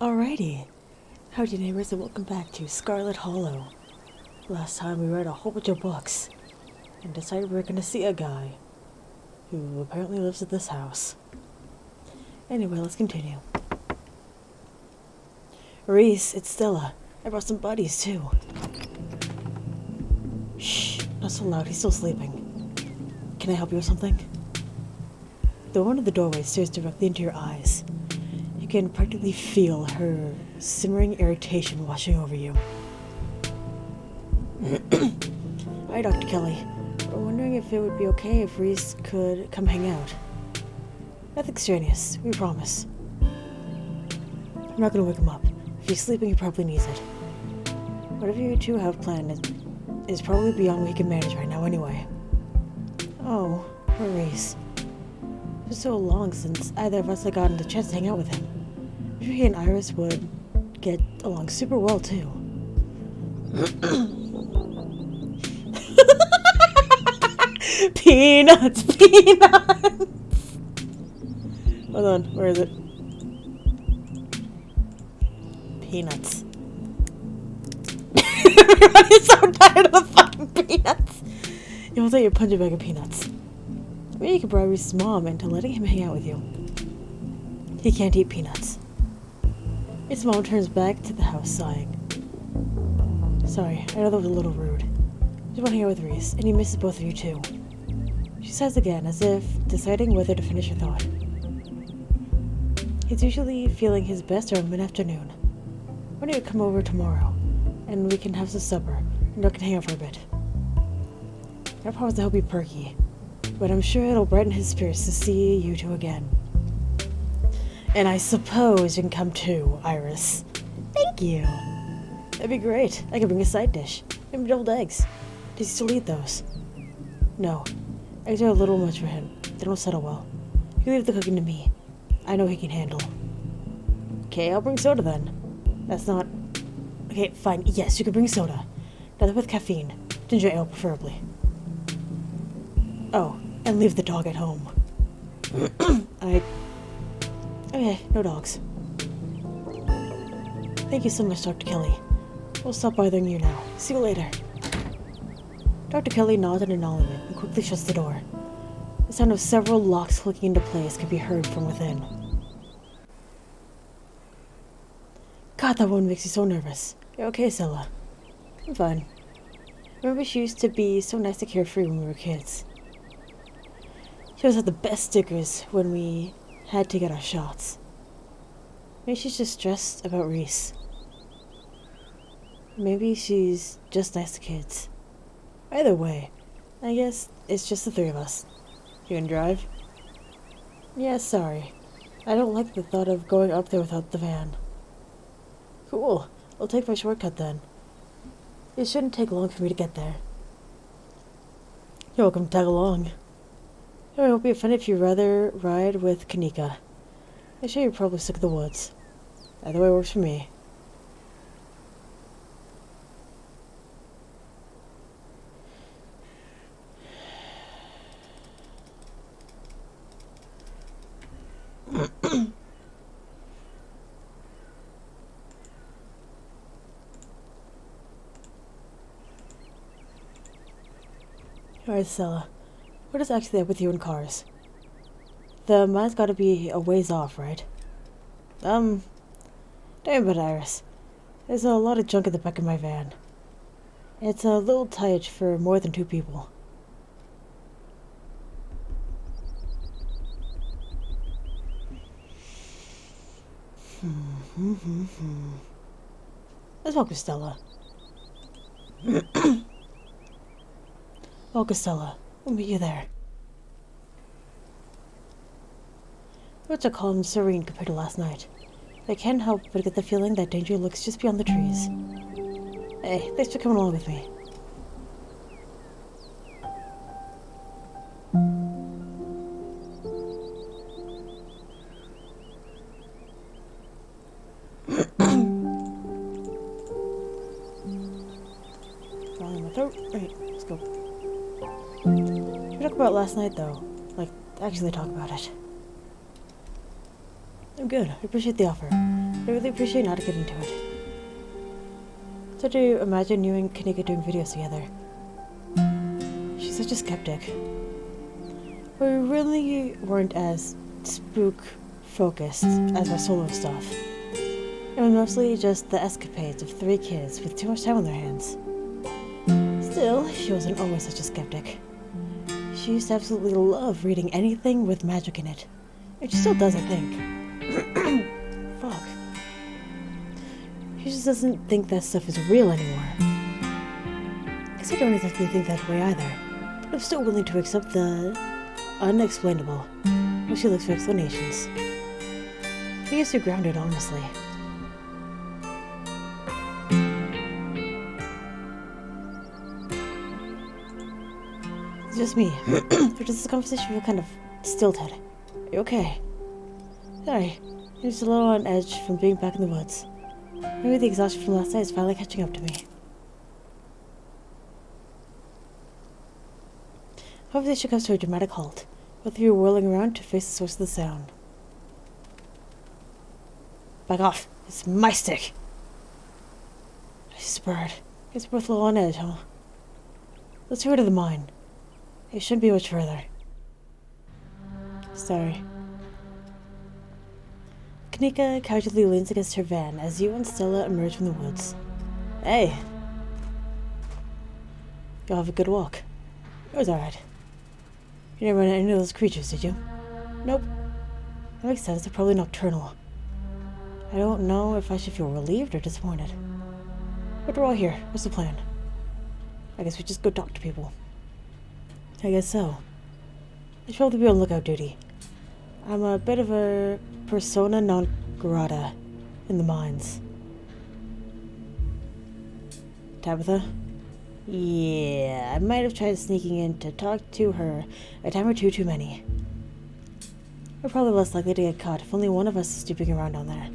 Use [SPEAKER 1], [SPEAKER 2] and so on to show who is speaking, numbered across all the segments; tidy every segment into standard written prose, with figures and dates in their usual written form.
[SPEAKER 1] Alrighty. Howdy Neighbors and welcome back to Scarlet Hollow. Last time we read a whole bunch of books and decided we were gonna see a guy who apparently lives at this house. Anyway, let's continue. Reese, it's Stella. I brought some buddies too. Shh, not so loud, he's still sleeping. Can I help you with something? The woman at the doorway stares directly into your eyes. You can practically feel her simmering irritation washing over you. Hi, Dr. Kelly. We're wondering if it would be okay if Reese could come hang out. Nothing strenuous, we promise. I'm not gonna wake him up. If he's sleeping, he probably needs it. Whatever you two have planned is probably beyond what he can manage right now anyway. Oh, poor Reese. It's been so long since either of us had gotten the chance to hang out with him. I'm sure he and Iris would get along super well too. Peanuts! Peanuts! Hold on, where is it? Peanuts. Everybody's so tired of the fucking peanuts! You want to your punch a bag of peanuts. Maybe you could bribe Reese's mom into letting him hang out with you. He can't eat peanuts. His mom turns back to the house, sighing. Sorry, I know that was a little rude. I just want to hang out with Reese, and he misses both of you too. She says again, as if deciding whether to finish her thought. He's usually feeling his best around mid-afternoon. Why don't you come over tomorrow, and we can have some supper, and you can hang out for a bit. I promise that he'll be perky, but I'm sure it'll brighten his spirits to see you two again. And I suppose you can come too, Iris. Thank you. That'd be great. I could bring a side dish. Maybe deviled eggs. Does he still eat those? No. Eggs are a little much for him. They don't settle well. You can leave the cooking to me. I know he can handle. Okay, I'll bring soda then. That's not... Okay, fine. Yes, you can bring soda. Nothing with caffeine. Ginger ale, preferably. Oh, and leave the dog at home. Okay, no dogs. Thank you so much, Dr. Kelly. We'll stop bothering you now. See you later. Dr. Kelly nods in acknowledgement and quickly shuts the door. The sound of several locks clicking into place could be heard from within. God, that woman makes you so nervous. You're okay, Stella? I'm fine. Remember she used to be so nice and carefree when we were kids. She always had the best stickers when we had to get our shots. Maybe she's just stressed about Reese. Maybe she's just nice to kids. Either way, I guess it's just the three of us. You can drive? Yeah, sorry. I don't like the thought of going up there without the van. Cool. I'll take my shortcut then. It shouldn't take long for me to get there. You're welcome to tag along. It won't be fun if you'd rather ride with Kanika. I'm sure you're probably sick of the woods. Either way works for me. Alright, Stella. What is actually up with you in cars? The mine's gotta be a ways off, right? Damn it, Iris. There's a lot of junk in the back of my van. It's a little tight for more than two people. Let's walk with Stella. Walk with Stella. We'll meet you there. What's a calm and serene compared to last night? I can't help but get the feeling that danger lurks just beyond the trees. Hey, thanks for coming along with me. Wrong in my throat. Alright, let's go. We talk about last night though. Actually talk about it. I'm good. I appreciate the offer. But I really appreciate not getting into it. So to imagine you and Kanika doing videos together. She's such a skeptic. But we really weren't as spook-focused as our solo stuff. It was mostly just the escapades of 3 kids with too much time on their hands. Still, she wasn't always such a skeptic. She used to absolutely love reading anything with magic in it. And she still does, I think. Fuck. She just doesn't think that stuff is real anymore. Guess I don't exactly think that way either. But I'm still willing to accept the unexplainable when she looks for explanations. I guess you're grounded, honestly. It's just me. Or does this conversation feel kind of stilted? Are you okay? Sorry, I'm just a little on edge from being back in the woods. Maybe the exhaustion from last night is finally catching up to me. Conversation comes to a dramatic halt, both of you whirling around to face the source of the sound. Back off! It's my stick! I spurred. Guess we're both a little on edge, huh? Let's go to the mine. It shouldn't be much further. Sorry. Kanika casually leans against her van as you and Stella emerge from the woods. Hey! You'll have a good walk. It was alright. You never run into any of those creatures, did you? Nope. That makes sense, they're probably nocturnal. I don't know if I should feel relieved or disappointed. But we're all here. What's the plan? I guess we just go talk to people. I guess so. I should probably be on lookout duty. I'm a bit of a persona non grata in the mines. Tabitha? Yeah, I might have tried sneaking in to talk to her a time or two too many. We're probably less likely to get caught if only one of us is snooping around down there.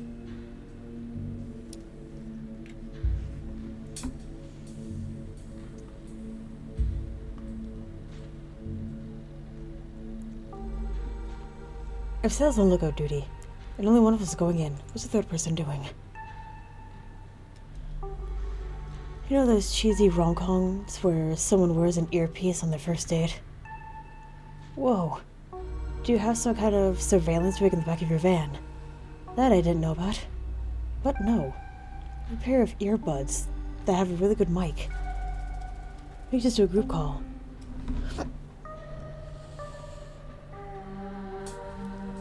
[SPEAKER 1] If Stella's on lookout duty, and only one of us is going in, what's the third person doing? You know those cheesy rom-coms where someone wears an earpiece on their first date? Whoa. Do you have some kind of surveillance rig in the back of your van? That I didn't know about. But no. A pair of earbuds that have a really good mic. We can just do a group call.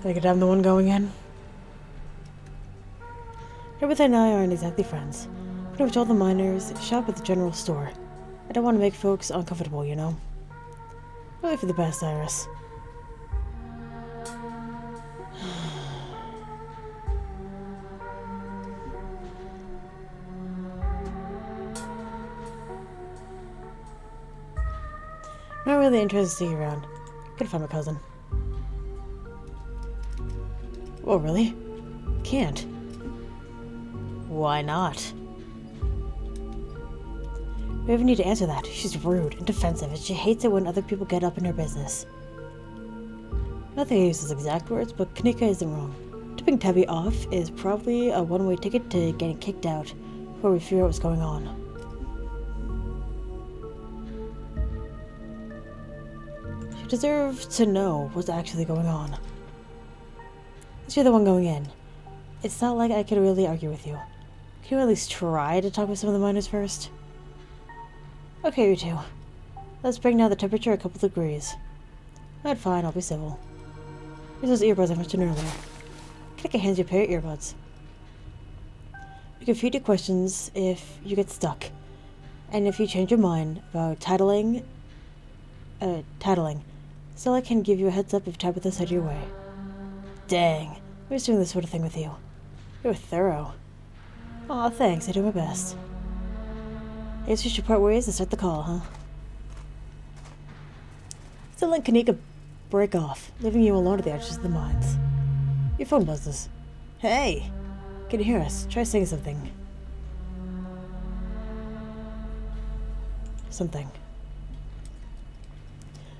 [SPEAKER 1] Think I'm the one going in? Tabitha and I aren't exactly friends. Pretty much all the miners shop at the general store. I don't want to make folks uncomfortable, you know? Really for the best, Iris. Not really interested to see you around. Gotta find my cousin. Oh, really? Can't. Why not? We even need to answer that. She's rude and defensive, and she hates it when other people get up in her business. Not that I use those exact words, but Kanika isn't wrong. Tipping Tabby off is probably a one-way ticket to getting kicked out before we figure out what's going on. She deserves to know what's actually going on. You're the one going in. It's not like I could really argue with you. Can you at least try to talk with some of the miners first? Okay, you two. Let's bring down the temperature a couple degrees. Alright, fine, I'll be civil. Here's those earbuds I mentioned earlier. Kanika hands you a pair of earbuds. We can feed you questions if you get stuck. And if you change your mind about titling, Stella can give you a heads up if Tabitha's headed your way. Dang, I'm just doing this sort of thing with you. You're thorough. Aw, thanks, I do my best. I guess we should part ways and start the call, huh? Stella and Kanika break off, leaving you alone at the edges of the mines. Your phone buzzes. Hey! Can you hear us? Try saying something. Something.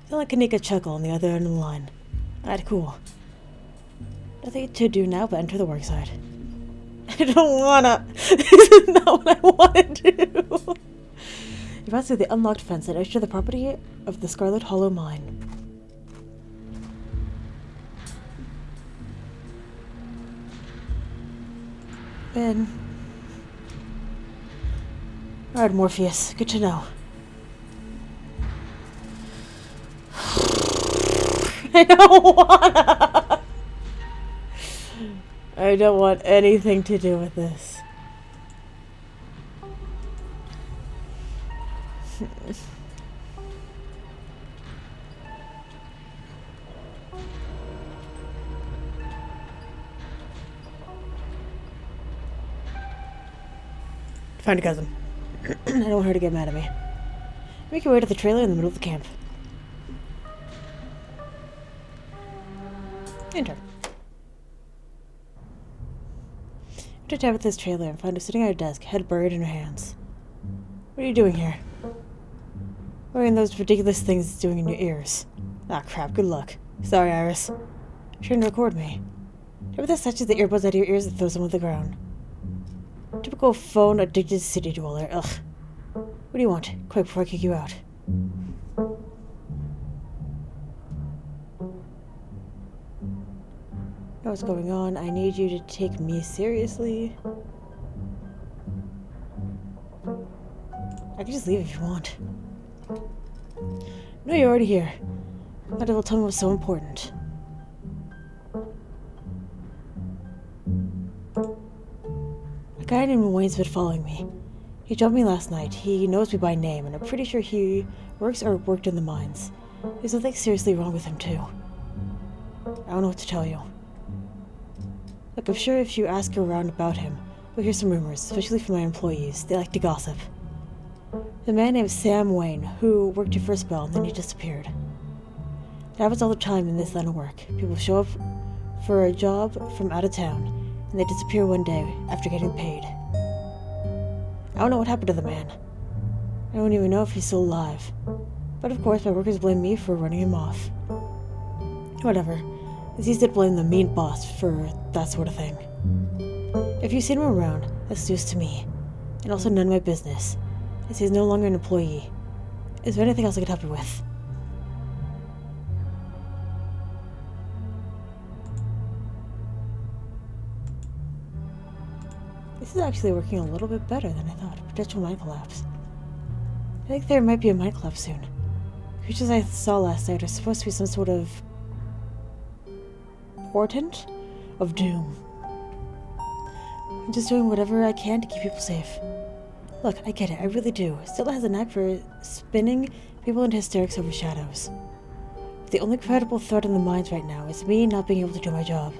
[SPEAKER 1] Stella and Kanika chuckle on the other end of the line. Alright, cool. Nothing to do now but enter the worksite. I don't wanna. This is not what I wanna do. You pass through the unlocked fence and enter the property of the Scarlet Hollow mine. Man. Alright, Morpheus. Good to know. I don't wanna. I don't want anything to do with this. Find a cousin. I don't want her to get mad at me. Make your way to the trailer in the middle of the camp. Enter. Enter Tabitha's trailer and find her sitting at her desk, head buried in her hands. What are you doing here? Wearing those ridiculous things it's doing in your ears. Ah, crap, good luck. Sorry, Iris. You're trying to record me. Tabitha snatches the earbuds out of your ears and throws them on the ground. Typical phone-addicted city dweller. Ugh. What do you want? Quick, before I kick you out. Know what's going on. I need you to take me seriously. I can just leave if you want. No, you're already here. Might as well tell me what's so important. A guy named Wayne's been following me. He jumped me last night. He knows me by name, and I'm pretty sure he works or worked in the mines. There's something seriously wrong with him, too. I don't know what to tell you. Look, I'm sure if you ask around about him, you'll hear some rumors, especially from my employees. They like to gossip. The man named Sam Wayne, who worked here for a spell, and then he disappeared. It happens all the time in this line of work. People show up for a job from out of town, and they disappear one day after getting paid. I don't know what happened to the man. I don't even know if he's still alive. But of course, my workers blame me for running him off. Whatever. It's easy to blame the mean boss for that sort of thing. If you've seen him around, that's news to me. And also none of my business, as he's no longer an employee. Is there anything else I could help you with? This is actually working a little bit better than I thought. Potential mind collapse. I think there might be a mind collapse soon. Creatures I saw last night are supposed to be some sort of portent of doom. I'm just doing whatever I can to keep people safe. Look, I get it, I really do. Stella has a knack for spinning people into hysterics over shadows. The only credible threat in the mines right now is me not being able to do my job.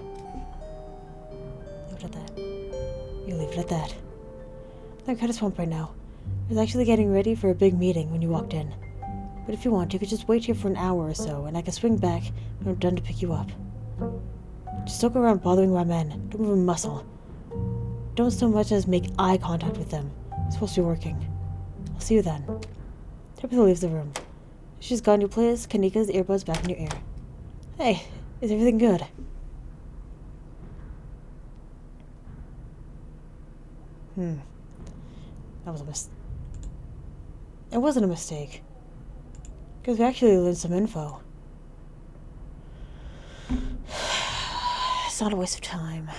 [SPEAKER 1] Leave it at that. You leave it at that. I'm kind of swamped right now. I was actually getting ready for a big meeting when you walked in. But if you want, you could just wait here for an hour or so, and I can swing back when I'm done to pick you up. Just don't go around bothering my men. Don't move a muscle. Don't so much as make eye contact with them. It's supposed to be working. I'll see you then. Tabitha leaves the room. She's gone, you place Kanika's earbuds back in your ear. Hey, is everything good? That was a mistake. It wasn't a mistake. Because we actually learned some info. It's not a waste of time.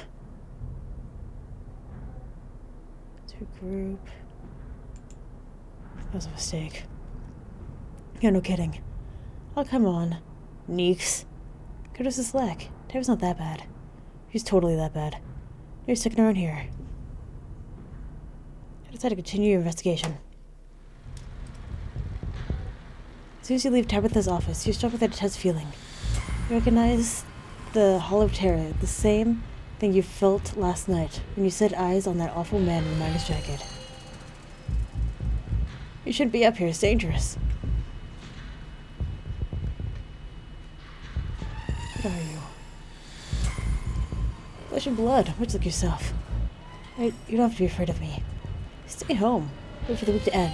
[SPEAKER 1] To group. That was a mistake. Yeah, no kidding. Oh, come on. Neeks. Cut us a slack. Tab's not that bad. She's totally that bad. You're sticking around here. I decided to continue your investigation. As soon as you leave Tabitha's office, you're struck with a tense feeling. You recognize the hollow terror, the same thing you felt last night when you set eyes on that awful man in the miner's jacket. You shouldn't be up here, it's dangerous. What are you? Flesh and blood, much like yourself. You don't have to be afraid of me. Stay home. Wait for the week to end.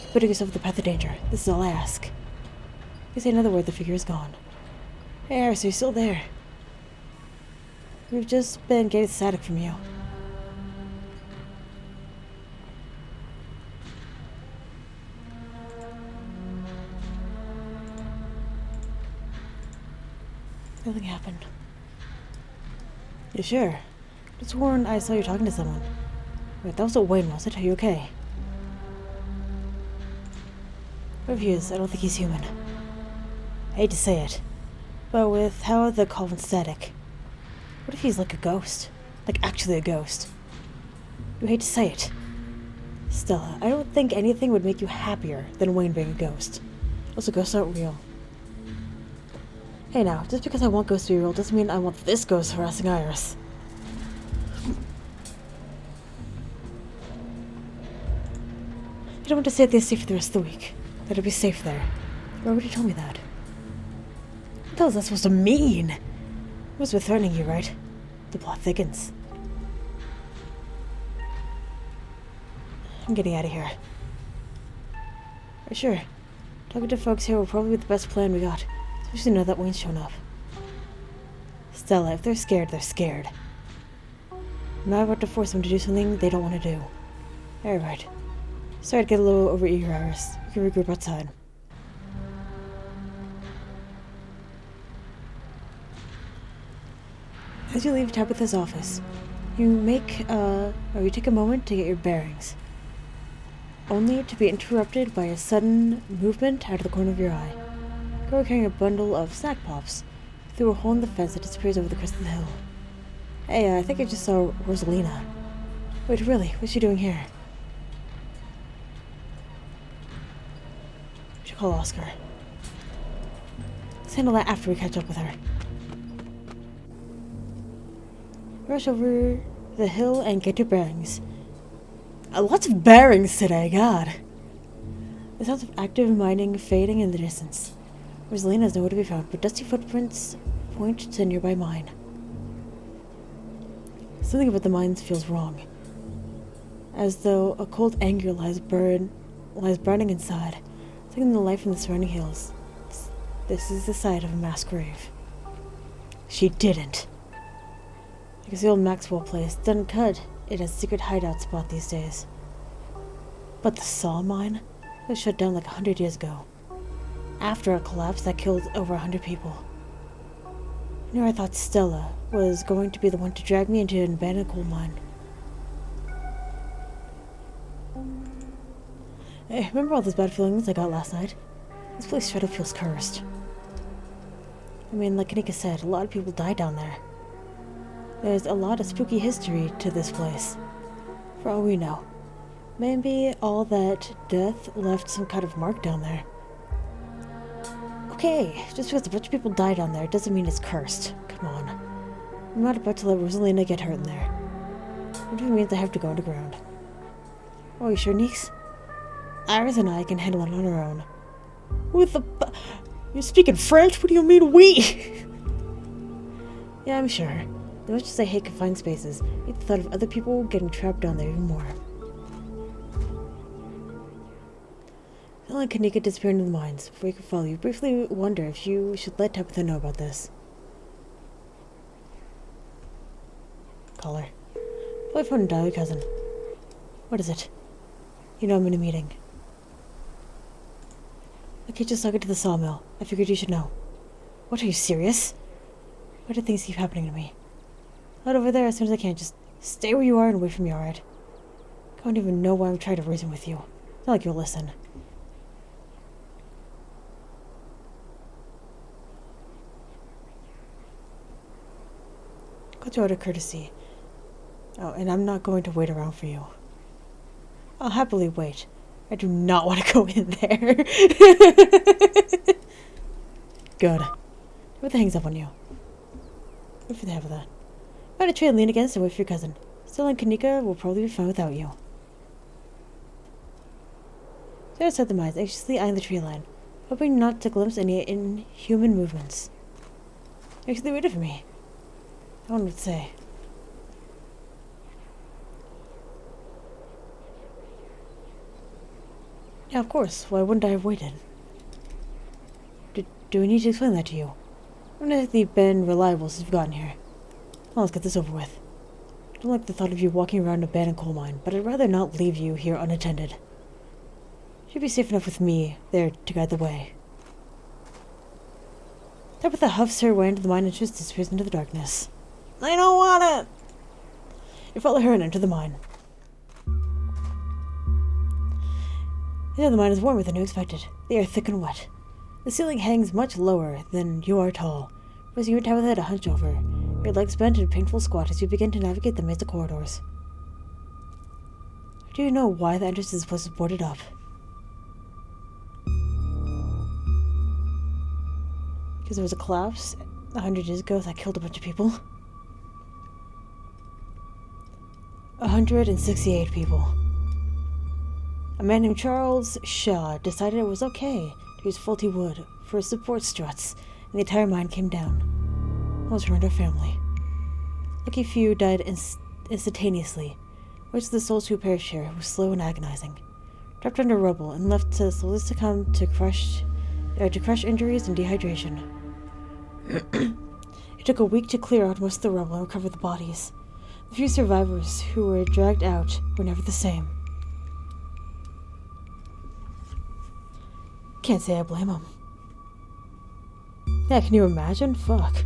[SPEAKER 1] Keep putting yourself in the path of danger. This is all I ask. If you say another word, the figure is gone. Hey, Iris, are you still there? We've just been getting static from you. Nothing happened. You sure? Just sworn I saw you talking to someone. Wait, that wasn't Wayne, was it? Are you okay? What if he is? I don't think he's human. I hate to say it, but with how the call went static, what if he's like a ghost? Like actually a ghost? You hate to say it. Stella, I don't think anything would make you happier than Wayne being a ghost. Also, ghosts aren't real. Hey now, just because I want ghosts to be real doesn't mean I want this ghost harassing Iris. You don't want to stay at the estate for the rest of the week. That I'd be safe there. Why would you tell me that? What the hell is that supposed to mean? It was with threatening you, right? The plot thickens. I'm getting out of here. Sure. Talking to folks here will probably be the best plan we got. Especially now that Wayne's shown up. Stella, if they're scared, they're scared. I'm not about to force them to do something they don't want to do. Alright. Sorry to get a little over-eager, Iris. You can regroup outside. As you leave Tabitha's office, you take a moment to get your bearings. Only to be interrupted by a sudden movement out of the corner of your eye. A girl carrying a bundle of snack pops through a hole in the fence that disappears over the crest of the hill. Hey, I think I just saw Rosalina. Wait, really? What's she doing here? We should call Oscar. Let's handle that after we catch up with her. Rush over the hill and get your bearings. Lots of bearings today, God. The sounds of active mining fading in the distance. Rosalina is nowhere to be found, but dusty footprints point to a nearby mine. Something about the mines feels wrong. As though a cold anger lies burning inside, taking the life from the surrounding hills. This is the site of a mass grave. She didn't. Because the old Maxwell place doesn't cut it as a secret hideout spot these days. But the saw mine was shut down like 100 years ago. After a collapse that killed over 100 people. You know, I thought Stella was going to be the one to drag me into an abandoned coal mine. Hey, remember all those bad feelings I got last night? This place straight up feels cursed. I mean, like Kanika said, a lot of people died down there. There's a lot of spooky history to this place. For all we know. Maybe all that death left some kind of mark down there. Okay, just because a bunch of people died down there doesn't mean it's cursed. Come on. I'm not about to let Rosalina get hurt in there. What if it means I have to go underground? Oh, you sure, Neeks? Iris and I can handle it on our own. With the... You're speaking French? What do you mean, we? Yeah, I'm sure. As much as I hate confined spaces, it's the thought of other people getting trapped down there even more. Feeling Kanika disappeared into the mines before you could follow, you briefly wonder if you should let Tabitha know about this. Call her. Pull your phone and dial your cousin. What is it? You know I'm in a meeting. Okay, just took it to the sawmill. I figured you should know. What, are you serious? Why do things keep happening to me? Out over there as soon as I can. Just stay where you are and wait for me, alright? I don't even know why I'm trying to reason with you. It's not like you'll listen. Got you out of courtesy. Oh, and I'm not going to wait around for you. I'll happily wait. I do not want to go in there. Good. What the hangs up on you? Wait for the hell of that. Find a tree and lean against and wait for your cousin. Still and Kanika will probably be fine without you. So outside the mines, anxiously eyeing the tree line, hoping not to glimpse any inhuman movements. Actually waited for me. I don't know what to say. Yeah, of course. Why wouldn't I have waited? Do we need to explain that to you? I don't think you've been reliable since you've gotten here. Well, let's get this over with. I don't like the thought of you walking around an abandoned coal mine, but I'd rather not leave you here unattended. You'd be safe enough with me there to guide the way. Tabitha huffs her way into the mine and just disappears into the darkness. I don't want it! You follow her and enter the mine. The mine is warmer than you expected. The air thick and wet. The ceiling hangs much lower than you are tall, forcing you and Tabitha to hunch over, your legs bent in a painful squat as you begin to navigate the maze of corridors. Do you know why the entrance to this place is boarded up? Because there was a collapse 100 years ago that killed a bunch of people. 168 people. A man named Charles Shaw decided it was okay to use faulty wood for support struts, and the entire mine came down. Almost ruined our family. Lucky few died instantaneously, which the souls who perished here was slow and agonizing, trapped under rubble and left to slowly succumb to crush injuries and dehydration. It took a week to clear out most of the rubble and recover the bodies. The few survivors who were dragged out were never the same. Can't say I blame them. Yeah, can you imagine? Fuck.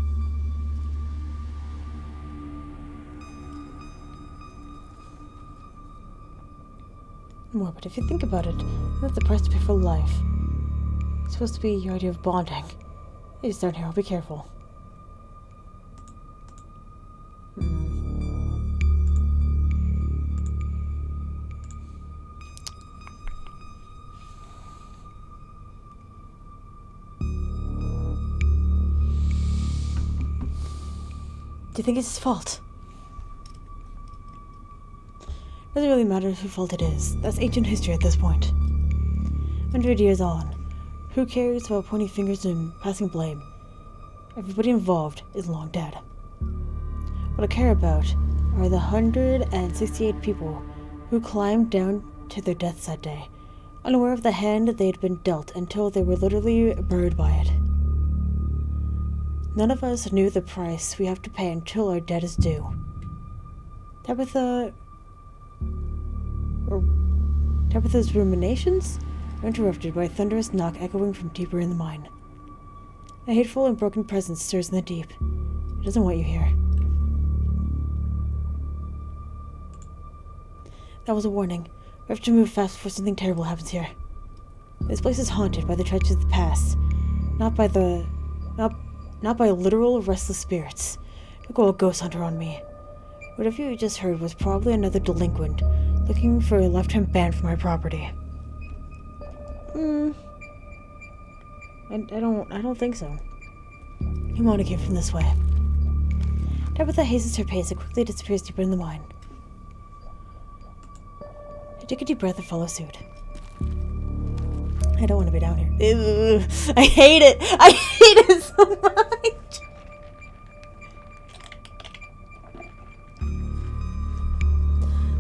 [SPEAKER 1] More, but if you think about it, that's the price to pay for life. It's supposed to be your idea of bonding. Hey, down here, I'll be careful. Do you think it's his fault? Doesn't really matter whose fault it is. That's ancient history at this point. 100 years on. Who cares about pointing fingers and passing blame? Everybody involved is long dead. What I care about are the 168 people who climbed down to their deaths that day, unaware of the hand they had been dealt until they were literally buried by it. None of us knew the price we have to pay until our debt is due. Tabitha's ruminations are interrupted by a thunderous knock echoing from deeper in the mine. A hateful and broken presence stirs in the deep. It doesn't want you here. That was a warning. We have to move fast before something terrible happens here. This place is haunted by the tragedies of the past, not by literal restless spirits. Don't go a ghost hunter on me. Whatever you just heard was probably another delinquent looking for a lifetime ban for my property. I don't think so. Come on, it came from this way. Tabitha hastens her pace and quickly disappears deeper in the mine. I take a deep breath and follow suit. I don't want to be down here. Ew, I hate it! I hate it so much!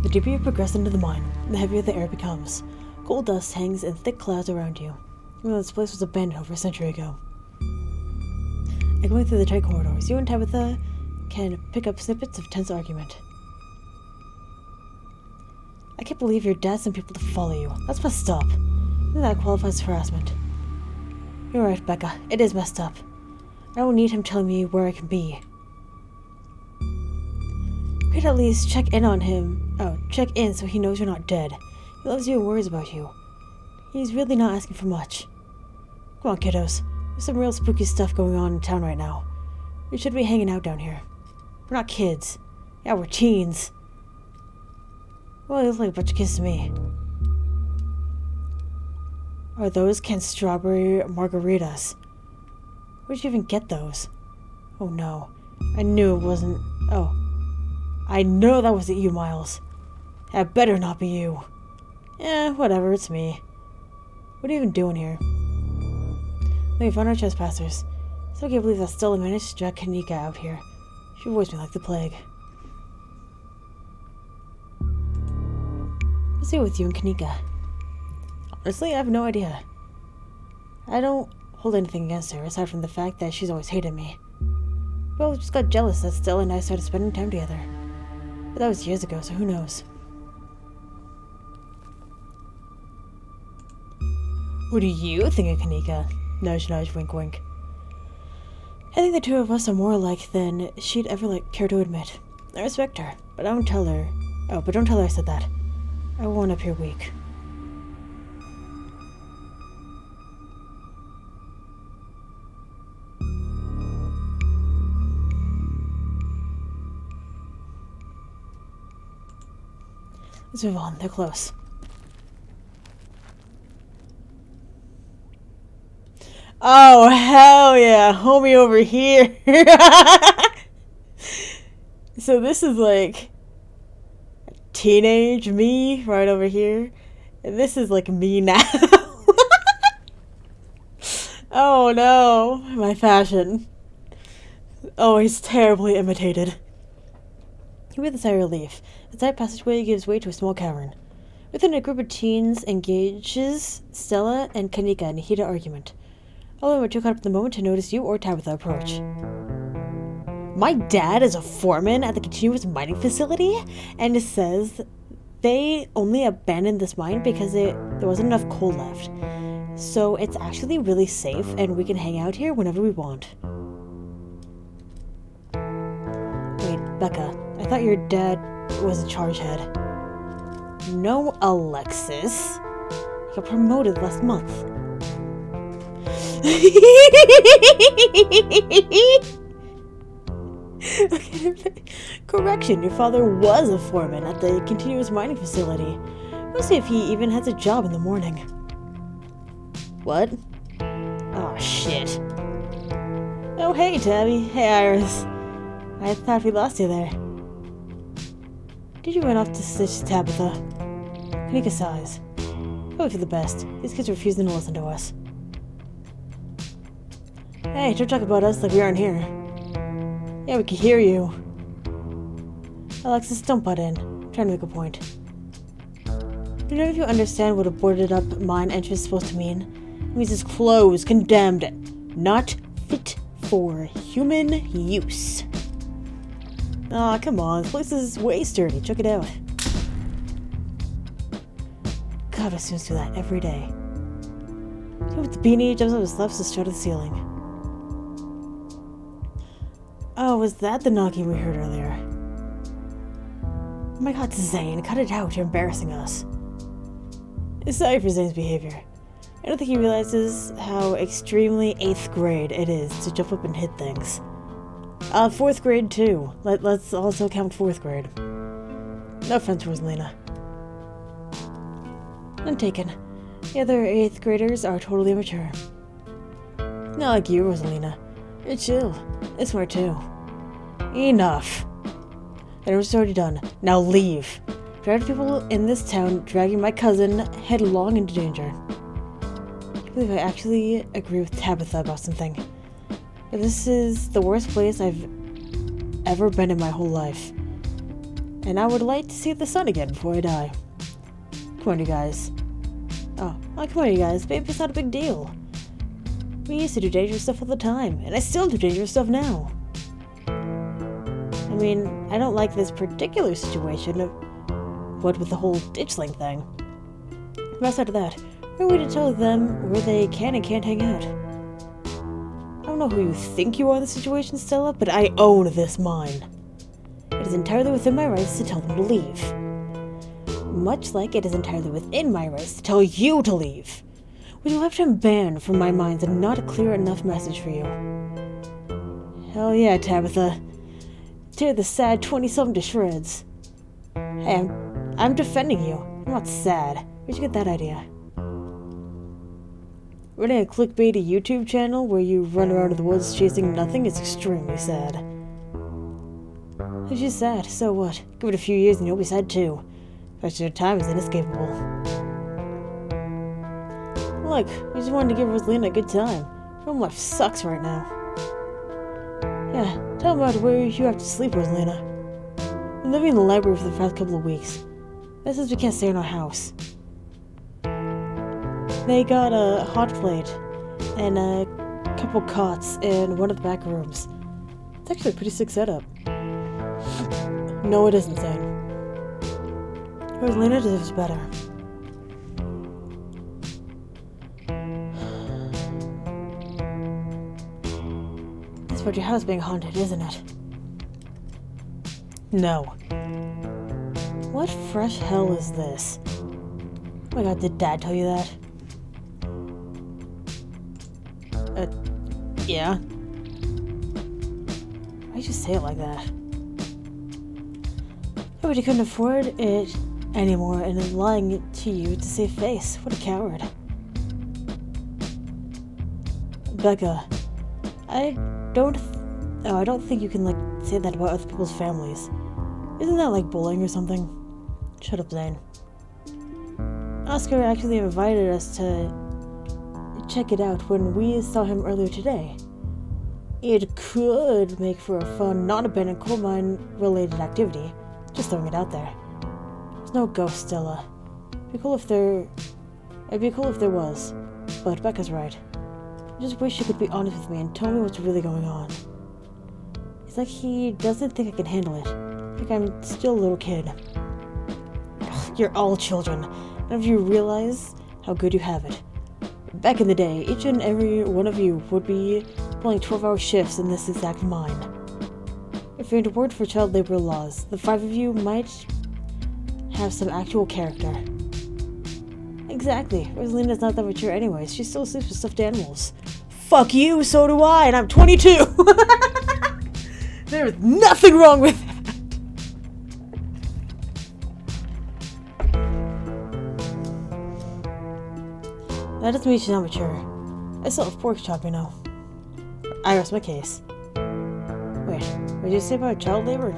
[SPEAKER 1] The deeper you progress into the mine, the heavier the air becomes. Cold dust hangs in thick clouds around you, even though this place was abandoned over a century ago. Going through the tight corridors, you and Tabitha can pick up snippets of tense argument. I can't believe your dad sent people to follow you. That's messed up. I think that qualifies as harassment. You're right, Becca. It is messed up. I don't need him telling me where I can be. You could at least check in on him. Oh, check in so he knows you're not dead. He loves you and worries about you. He's really not asking for much. Come on, kiddos. There's some real spooky stuff going on in town right now. We should be hanging out down here. We're not kids. Yeah, we're teens. Well, they look like a bunch of kids to me. Are those canned strawberry margaritas? Where'd you even get those? Oh no. I knew it wasn't... Oh. I know that wasn't you, Miles. That better not be you. Eh, whatever, it's me. What are you even doing here? We found our trespassers. Still can't believe that Stella managed to drag Kanika out here. She avoids me like the plague. What's it with you and Kanika? Honestly, I have no idea. I don't hold anything against her, aside from the fact that she's always hated me. Well, just got jealous that Stella and I started spending time together. But that was years ago, so who knows? What do you think of Kanika? Nudge, nudge, wink, wink. I think the two of us are more alike than she'd ever care to admit. I respect her, but don't tell her. Oh, but don't tell her I said that. I won't appear weak. Let's move on. They're close. Oh, hell yeah. Homie over here. So this is like teenage me right over here. And this is like me now. Oh no. My fashion. Always terribly imitated. He breathed a sigh of relief. The side passageway gives way to a small cavern. Within, a group of teens engages Stella and Kanika in a heated argument. All of them were too caught up in the moment to notice you or Tabitha approach. My dad is a foreman at the continuous mining facility, and it says they only abandoned this mine because there wasn't enough coal left. So it's actually really safe, and we can hang out here whenever we want. Wait, Becca, I thought your dad was a charge head. No, Alexis. He got promoted last month. Correction, your father was a foreman at the continuous mining facility. We'll see if he even has a job in the morning. What? Oh, shit. Oh, hey, Tabby. Hey, Iris. I thought we lost you there. Did you run off to stitch Tabitha? Kanika sighs. Probably for the best. These kids are refusing to listen to us. Hey, don't talk about us like we aren't here. Yeah, we can hear you. Alexis, don't butt in. I'm trying to make a point. Do none of you understand what a boarded up mine entrance is supposed to mean? It means it's closed, condemned, not fit for human use. Aw, come on, this place is way sturdy. Check it out. God, our students do that every day. See with the beanie, jumps up his left to start at the ceiling. Oh, was that the knocking we heard earlier? Oh my god, Zane, cut it out, you're embarrassing us. Sorry for Zane's behavior. I don't think he realizes how extremely 8th grade it is to jump up and hit things. 4th grade too. Let's also count 4th grade. No offense, Rosalina. None taken. The other 8th graders are totally immature. Not like you, Rosalina. You're chill. It's smart too. Enough. That was already done. Now leave. Drive people in this town dragging my cousin headlong into danger. I believe I actually agree with Tabitha about something. But this is the worst place I've ever been in my whole life. And I would like to see the sun again before I die. Come on, you guys. Oh, come on, you guys. Baby, it's not a big deal. We used to do dangerous stuff all the time, and I still do dangerous stuff now. I mean, I don't like this particular situation of what with the whole ditchling thing. But outside of that, who are we to tell them where they can and can't hang out? I don't know who you think you are in this situation, Stella, but I own this mine. It is entirely within my rights to tell them to leave. Much like it is entirely within my rights to tell you to leave. We left him banned from my minds and not a clear enough message for you. Hell yeah, Tabitha. Tear the sad 20-something to shreds. Hey, I'm defending you. I'm not sad. Where'd you get that idea? Running a clickbaity YouTube channel where you run around in the woods chasing nothing is extremely sad. If she's sad, so what? Give it a few years and you'll be sad too. But your time is inescapable. Look, I just wanted to give Rosalina a good time. Her home life sucks right now. Yeah, tell them about where you have to sleep, Rosalina. I'm living in the library for the past couple of weeks. That says we can't stay in our house. They got a hot plate and a couple cots in one of the back rooms. It's actually a pretty sick setup. No, it isn't, Zane. Rosalina deserves better. about your house being haunted, isn't it? No. What fresh hell is this? Oh my god, did Dad tell you that? Yeah? Why'd you say it like that? But you couldn't afford it anymore and then lying to you to save face. What a coward. Becca, I don't think you can, like, say that about other people's families. Isn't that like bullying or something? Shut up, Zane. Oscar actually invited us to check it out when we saw him earlier today. It could make for a fun, non-abandoned coal mine related activity. Just throwing it out there. There's no ghost, Stella. It'd be cool if there was. But Becca's right. I just wish you could be honest with me and tell me what's really going on. It's like he doesn't think I can handle it. Like I'm still a little kid. Ugh, you're all children. None of you realize how good you have it. Back in the day, each and every one of you would be pulling 12-hour shifts in this exact mine. If you're into word for child labor laws, the 5 of you might have some actual character. Exactly. Rosalina's not that mature anyways. She still sleeps with stuffed animals. Fuck you, so do I, and I'm 22! There's nothing wrong with that! That doesn't mean she's not mature. I still have pork chop, you know. I rest my case. Wait, what did you say about child labor?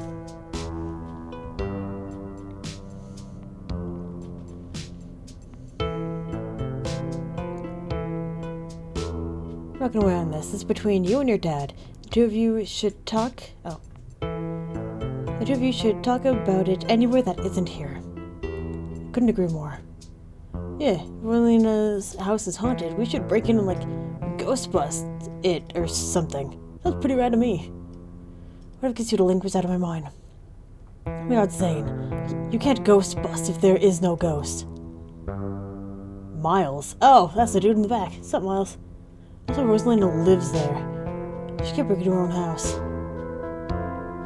[SPEAKER 1] I'm not gonna wait on this. It's between you and your dad. The two of you should talk. Oh. The two of you should talk about it anywhere that isn't here. Couldn't agree more. Yeah, Rosalina's house is haunted. We should break in and, like, ghost bust it or something. Sounds pretty rad to me. What if it gets you delinquents out of my mind? Oh my god, Zane. You can't ghost bust if there is no ghost. Miles? Oh, that's the dude in the back. What's up, Miles? Also, Rosalina lives there. She can't break into her own house.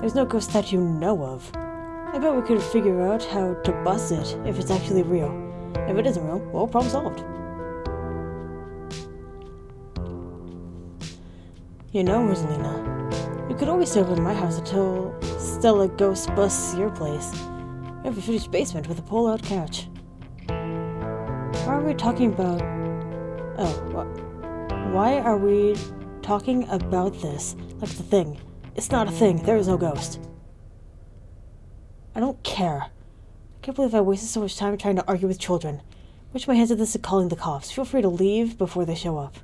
[SPEAKER 1] There's no ghost that you know of. I bet we could figure out how to bust it if it's actually real. If it isn't real, well, problem solved. You know, Rosalina, you could always stay over to my house until Stella ghost busts your place. We have a finished basement with a pull-out couch. Why are we talking about... Why are we talking about this like it's a thing? It's not a thing. There is no ghost. I don't care. I can't believe I wasted so much time trying to argue with children. Wish my hands at this and calling the cops. Feel free to leave before they show up.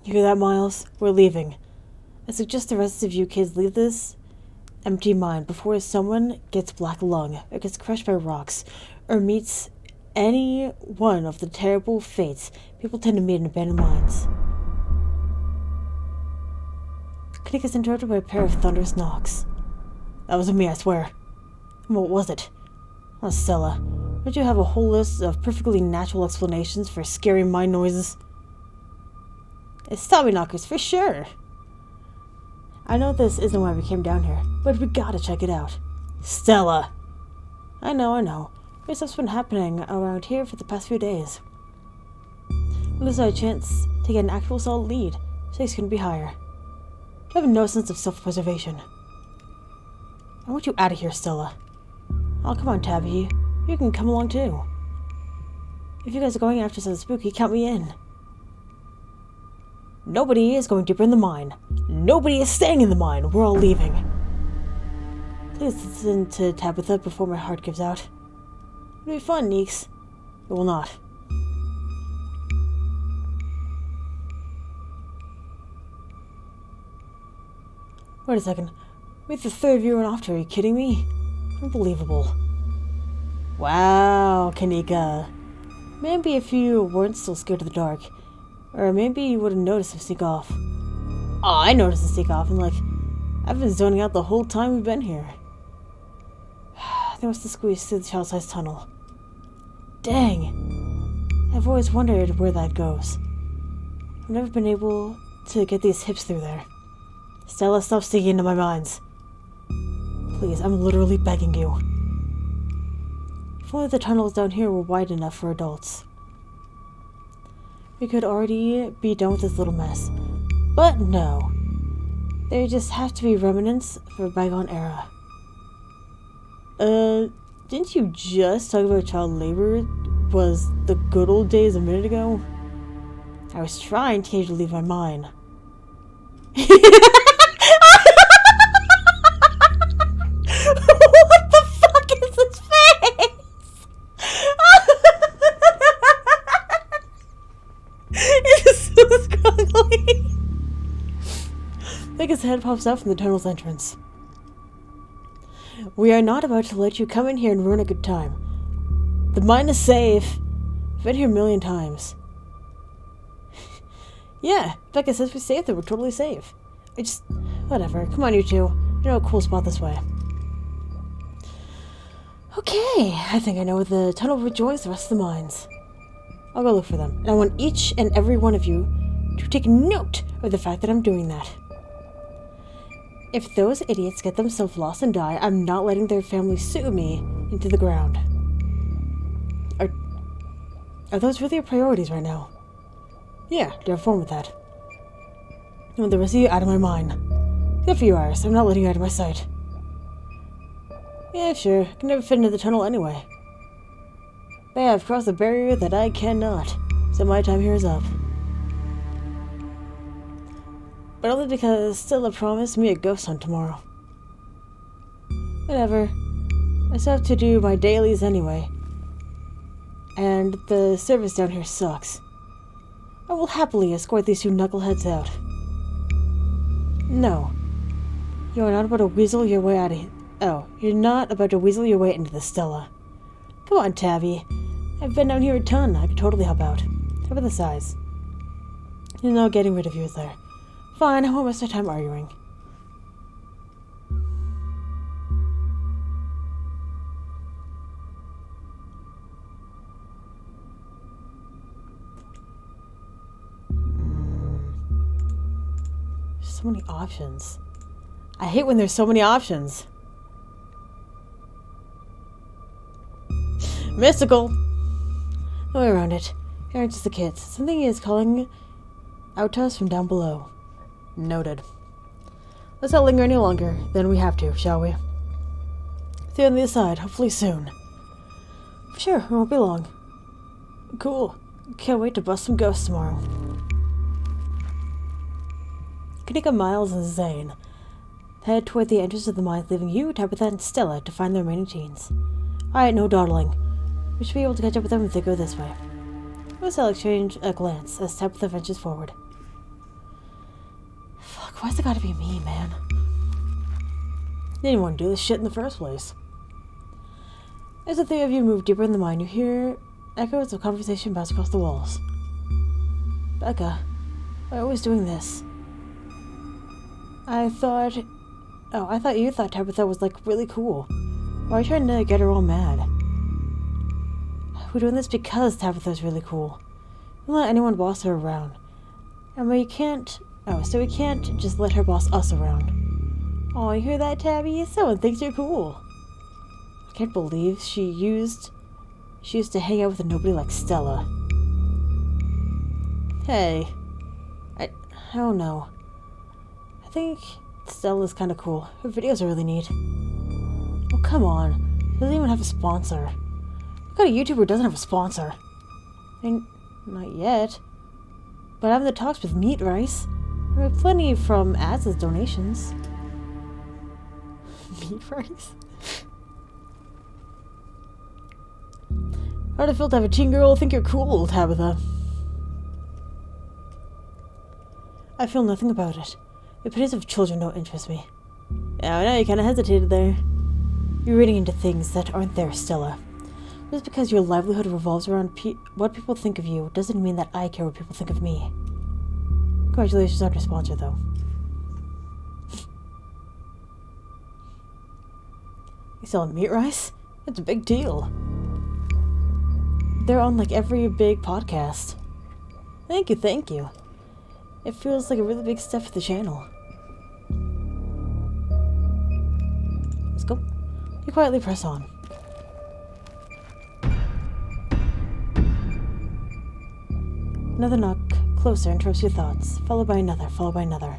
[SPEAKER 1] You hear that, Miles? We're leaving. I suggest the rest of you kids leave this empty mine before someone gets black lung, or gets crushed by rocks, or meets any one of the terrible fates people tend to meet in abandoned mines. Clinic is interrupted by a pair of thunderous knocks. That wasn't me, I swear. What was it? Oh, Stella, don't you have a whole list of perfectly natural explanations for scary mine noises? It's Tommyknockers, for sure. I know this isn't why we came down here, but we gotta check it out. Stella! I know. This stuff's been happening around here for the past few days. At least I had a chance to get an actual solid lead. Stakes couldn't be higher. You have no sense of self-preservation. I want you out of here, Stella. Oh, come on, Tabby. You can come along too. If you guys are going after something spooky, count me in. Nobody is going deeper in the mine. Nobody is staying in the mine. We're all leaving. Please listen to Tabitha before my heart gives out. It'll be fun, Neeks. It will not. Wait a second. Wait, the third of you run off to her. Are you kidding me? Unbelievable. Wow, Kanika. Maybe if you weren't still scared of the dark. Or maybe you would have noticed him sneak off. Oh, I noticed him sneak off, and like, I've been zoning out the whole time we've been here. They must have squeezed through the child-sized tunnel. Dang. I've always wondered where that goes. I've never been able to get these hips through there. Stella, stop sticking into my minds. Please, I'm literally begging you. If only the tunnels down here were wide enough for adults. We could already be done with this little mess. But no. They just have to be remnants of a bygone era. Didn't you just talk about child labor was the good old days a minute ago? I was trying to get you to leave my mind. What the fuck is this face? It's so scruggly. Like his head pops out from the tunnel's entrance. We are not about to let you come in here and ruin a good time. The mine is safe. I've been here a million times. Yeah, Becca says we're safe, that we're totally safe. Whatever. Come on, you two. You know a cool spot this way. Okay, I think I know where the tunnel rejoins the rest of the mines. I'll go look for them. And I want each and every one of you to take note of the fact that I'm doing that. If those idiots get themselves lost and die, I'm not letting their families sue me into the ground. Are those really your priorities right now? Yeah, do have fun with that. I want the rest of you out of my mind. Except for you, Iris. I'm not letting you out of my sight. Yeah, sure. I can never fit into the tunnel anyway. They have crossed a barrier that I cannot, so my time here is up. But only because Stella promised me a ghost hunt tomorrow. Whatever. I still have to do my dailies anyway. And the service down here sucks. I will happily escort these two knuckleheads out. No. You are not about to weasel your way out of here. Oh, you're not about to weasel your way into the Stella. Come on, Tabby. I've been down here a ton. I could totally help out. How about the size? There's no getting rid of you, is there? Fine, I won't waste my time arguing. There's so many options. I hate when there's so many options. Mystical! No way around it. Here aren't just the kids. Something is calling out to us from down below. Noted. Let's not linger any longer than we have to, shall we? See you on the other side, hopefully soon. Sure, it won't be long. Cool. Can't wait to bust some ghosts tomorrow. Kanika, Miles, and Zane head toward the entrance of the mines, leaving you, Tabitha, and Stella to find the remaining teens. Alright, no dawdling. We should be able to catch up with them if they go this way. We'll exchange a glance as Tabitha ventures forward. Fuck, why's it gotta be me, man? They didn't want to do this shit in the first place. As the three of you move deeper in the mine, you hear echoes of conversation bounce across the walls. Becca, why are you always doing this? I thought you thought Tabitha was, like, really cool. Why are you trying to get her all mad? We're doing this because Tabitha's really cool. Don't let anyone boss her around. And we can't... Oh, so we can't just let her boss us around. Oh, you hear that, Tabby? Someone thinks you're cool. I can't believe she used to hang out with a nobody like Stella. Hey. I don't know. I think Stella's kind of cool. Her videos are really neat. Oh, come on. She doesn't even have a sponsor. What kind of YouTuber doesn't have a sponsor? I mean, not yet. But I'm in the talks with Meat Rice. I have plenty from ads as donations. Meat Rice? How'd it feel to have a teen girl think you're cool, Tabitha? I feel nothing about it. The opinions of children don't interest me. Yeah, I know you kind of hesitated there. You're reading into things that aren't there, Stella. Just because your livelihood revolves around what people think of you doesn't mean that I care what people think of me. Congratulations on your sponsor, though. You selling Meat Rice? It's a big deal. They're on, like, every big podcast. Thank you, thank you. It feels like a really big step for the channel. Let's go. You quietly press on. Another knock, closer, interrupts your thoughts, followed by another, followed by another.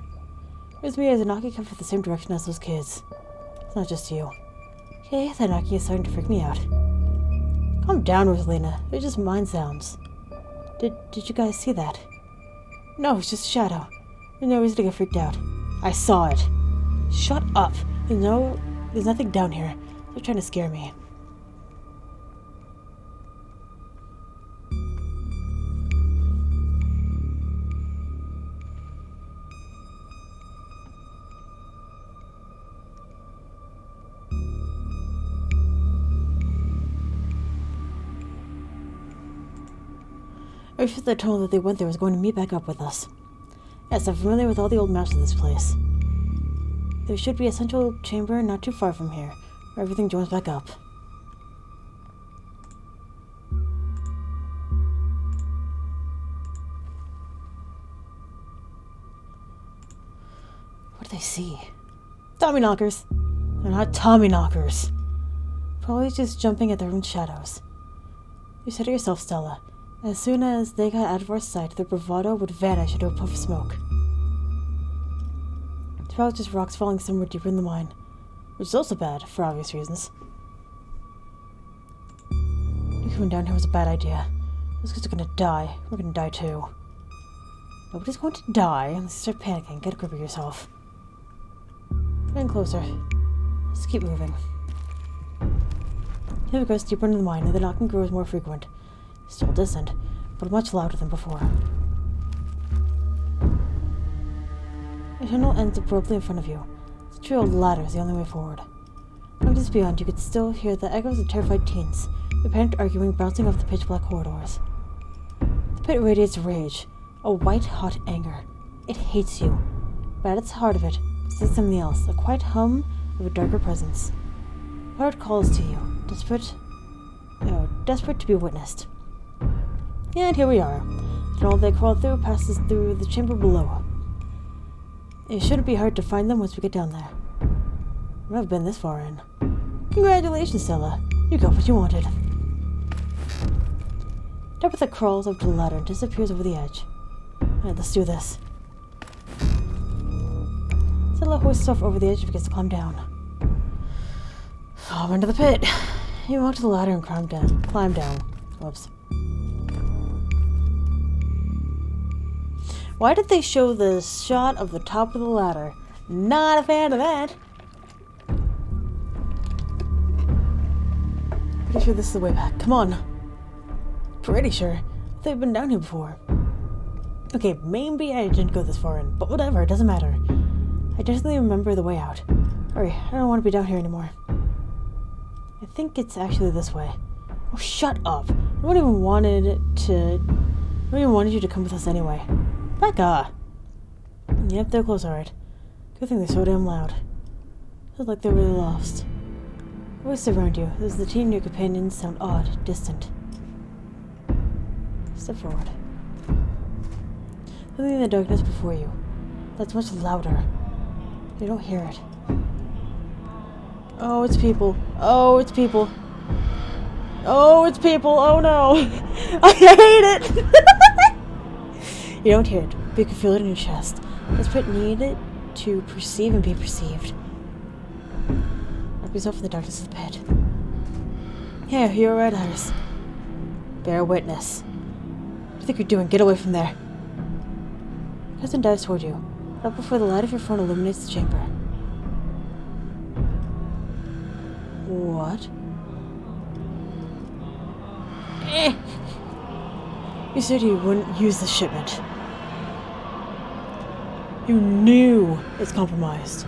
[SPEAKER 1] Here's me as the knocking comes from the same direction as those kids. It's not just you. Okay, that knocking is starting to freak me out. Calm down, Rosalina. They're just mind sounds. Did you guys see that? No, it's just a shadow. There's no reason to get freaked out. I saw it. Shut up. There's nothing down here. They're trying to scare me. I refused the tunnel that they went there was going to meet back up with us. Yes, I'm familiar with all the old maps of this place. There should be a central chamber not too far from here, where everything joins back up. What do they see? Tommy knockers! They're not Tommy knockers! Probably just jumping at their own shadows. You said it yourself, Stella. As soon as they got out of our sight, their bravado would vanish into a puff of smoke. It's probably just rocks falling somewhere deeper in the mine, which is also bad, for obvious reasons. You coming down here was a bad idea. Those kids are gonna die. We're gonna die too. Nobody's going to die unless you start panicking. Get a grip of yourself. Getting closer. Let's keep moving. Here we go, deeper into the mine, and the knocking grows more frequent. Still distant, but much louder than before. The tunnel ends abruptly in front of you. The trail ladder is the only way forward. From just beyond, you could still hear the echoes of terrified teens, the panicked arguing bouncing off the pitch-black corridors. The pit radiates rage, a white-hot anger. It hates you, but at its heart of it sits something else, a quiet hum of a darker presence. The heart calls to you, desperate to be witnessed. And here we are. The tunnel they crawled through passes through the chamber below. It shouldn't be hard to find them once we get down there. We've never been this far in. Congratulations, Stella. You got what you wanted. Tabitha crawls up to the ladder and disappears over the edge. Alright, let's do this. Stella hoists herself over the edge and begins to climb down. Oh, I'm into the pit. You walk to the ladder and climb down. Whoops. Why did they show the shot of the top of the ladder? Not a fan of that. Pretty sure this is the way back. Come on. Pretty sure. They've been down here before. Okay, maybe I didn't go this far in, but whatever, it doesn't matter. I definitely remember the way out. Hurry, I don't want to be down here anymore. I think it's actually this way. Oh, shut up. I don't even wanted you to come with us anyway. Becca! Yep, they're close, alright. Good thing they're so damn loud. Feels like they're really lost. Voices around you. As the teen and your companions sound odd, distant. Step forward. Something in the darkness before you. That's much louder. You don't hear it. Oh, it's people. Oh, it's people. Oh, it's people. Oh no. I hate it. You don't hear it, but you can feel it in your chest. This pit needed to perceive and be perceived. Wrap yourself in the darkness of the pit. Here, you're red eyes. Bear witness. What do you think you're doing? Get away from there. Your cousin dives toward you, but up before the light of your phone illuminates the chamber. What? You said you wouldn't use the shipment. You knew it's compromised.